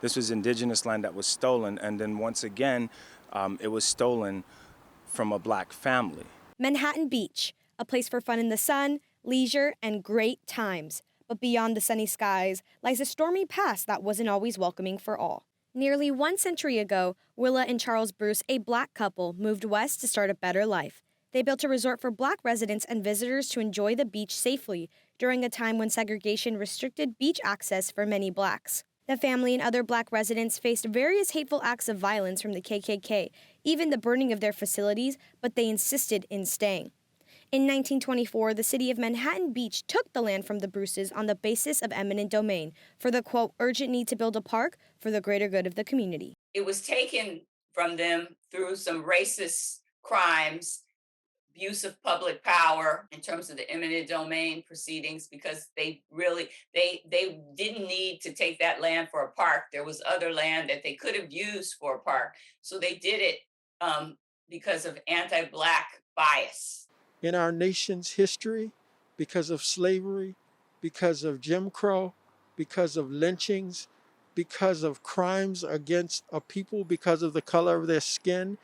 This was indigenous land that was stolen, and then once again, it was stolen from a black family. Manhattan Beach, a place for fun in the sun, leisure, and great times. But beyond the sunny skies lies a stormy past that wasn't always welcoming for all. Nearly 1 century ago, Willa and Charles Bruce, a black couple, moved west to start a better life. They built a resort for black residents and visitors to enjoy the beach safely during a time when segregation restricted beach access for many blacks. The family and other black residents faced various hateful acts of violence from the KKK, even the burning of their facilities, but they insisted in staying. In 1924, the city of Manhattan Beach took the land from the Bruces on the basis of eminent domain for the, quote, urgent need to build a park for the greater good of the community. It was taken from them through some racist crimes, abuse of public power in terms of the eminent domain proceedings, because they didn't need to take that land for a park. There was other land that they could have used for a park. So they did it because of anti-black bias. In our nation's history, because of slavery, because of Jim Crow, because of lynchings, because of crimes against a people because of the color of their skin,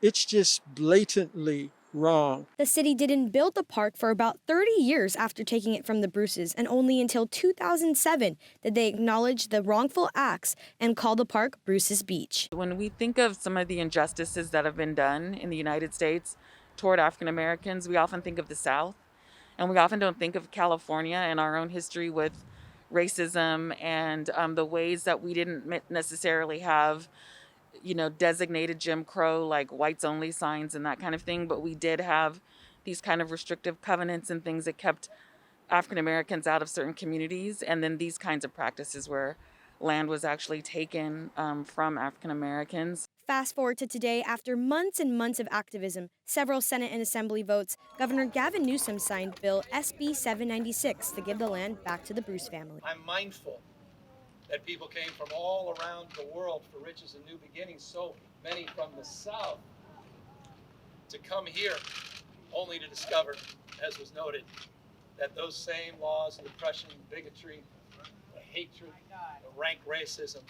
it's just blatantly wrong. The city didn't build the park for about 30 years after taking it from the Bruces, and only until 2007 did they acknowledge the wrongful acts and call the park Bruce's Beach. When we think of some of the injustices that have been done in the United States toward African Americans, we often think of the South, and we often don't think of California and our own history with racism and the ways that we didn't necessarily have, designated Jim Crow, like whites only signs and that kind of thing, but we did have these kind of restrictive covenants and things that kept African Americans out of certain communities, and then these kinds of practices where land was actually taken from African Americans. Fast forward to today, after months and months of activism, several Senate and Assembly votes, Governor Gavin Newsom signed Bill SB 796 to give the land back to the Bruce family. I'm mindful that people came from all around the world for riches and new beginnings, so many from the South, to come here only to discover, as was noted, that those same laws of oppression, bigotry, the hatred, the rank racism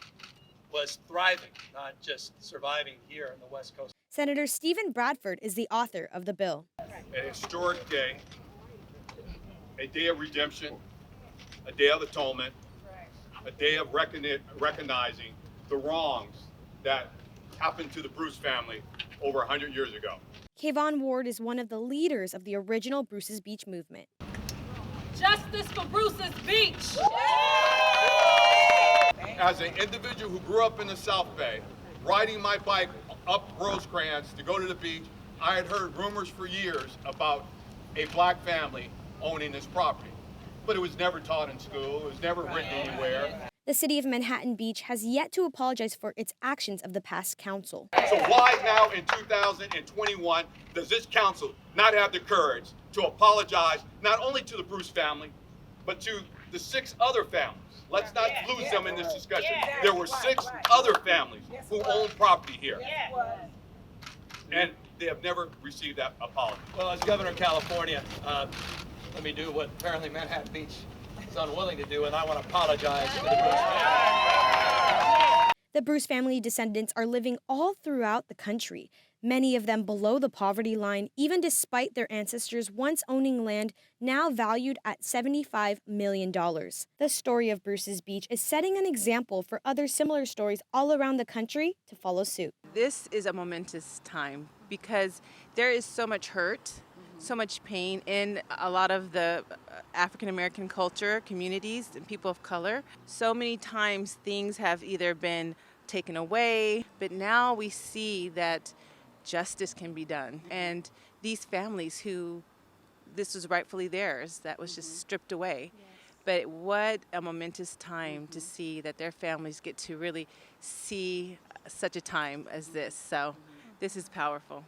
was thriving, not just surviving here on the West Coast. Senator Stephen Bradford is the author of the bill. An historic day, a day of redemption, a day of atonement, a day of recognizing the wrongs that happened to the Bruce family over 100 years ago. Kayvon Ward is one of the leaders of the original Bruce's Beach movement. Justice for Bruce's Beach! As an individual who grew up in the South Bay, riding my bike up Rosecrans to go to the beach, I had heard rumors for years about a black family owning this property. But it was never taught in school, it was never written anywhere. The city of Manhattan Beach has yet to apologize for its actions of the past council. So why now in 2021 does this council not have the courage to apologize not only to the Bruce family, but to the 6 other families? Let's not lose them in this discussion. There were 6 other families who own property here. And they have never received that apology. Well, as governor of California, let me do what apparently Manhattan Beach is unwilling to do, and I want to apologize to the Bruce family. The Bruce family descendants are living all throughout the country, many of them below the poverty line, even despite their ancestors once owning land now valued at $75 million. The story of Bruce's Beach is setting an example for other similar stories all around the country to follow suit. This is a momentous time because there is so much hurt, so much pain in a lot of the African American culture, communities, and people of color. So many times things have either been taken away, but now we see that justice can be done. And these families who this was rightfully theirs, that was just stripped away. But what a momentous time to see that their families get to really see such a time as this. So this is powerful.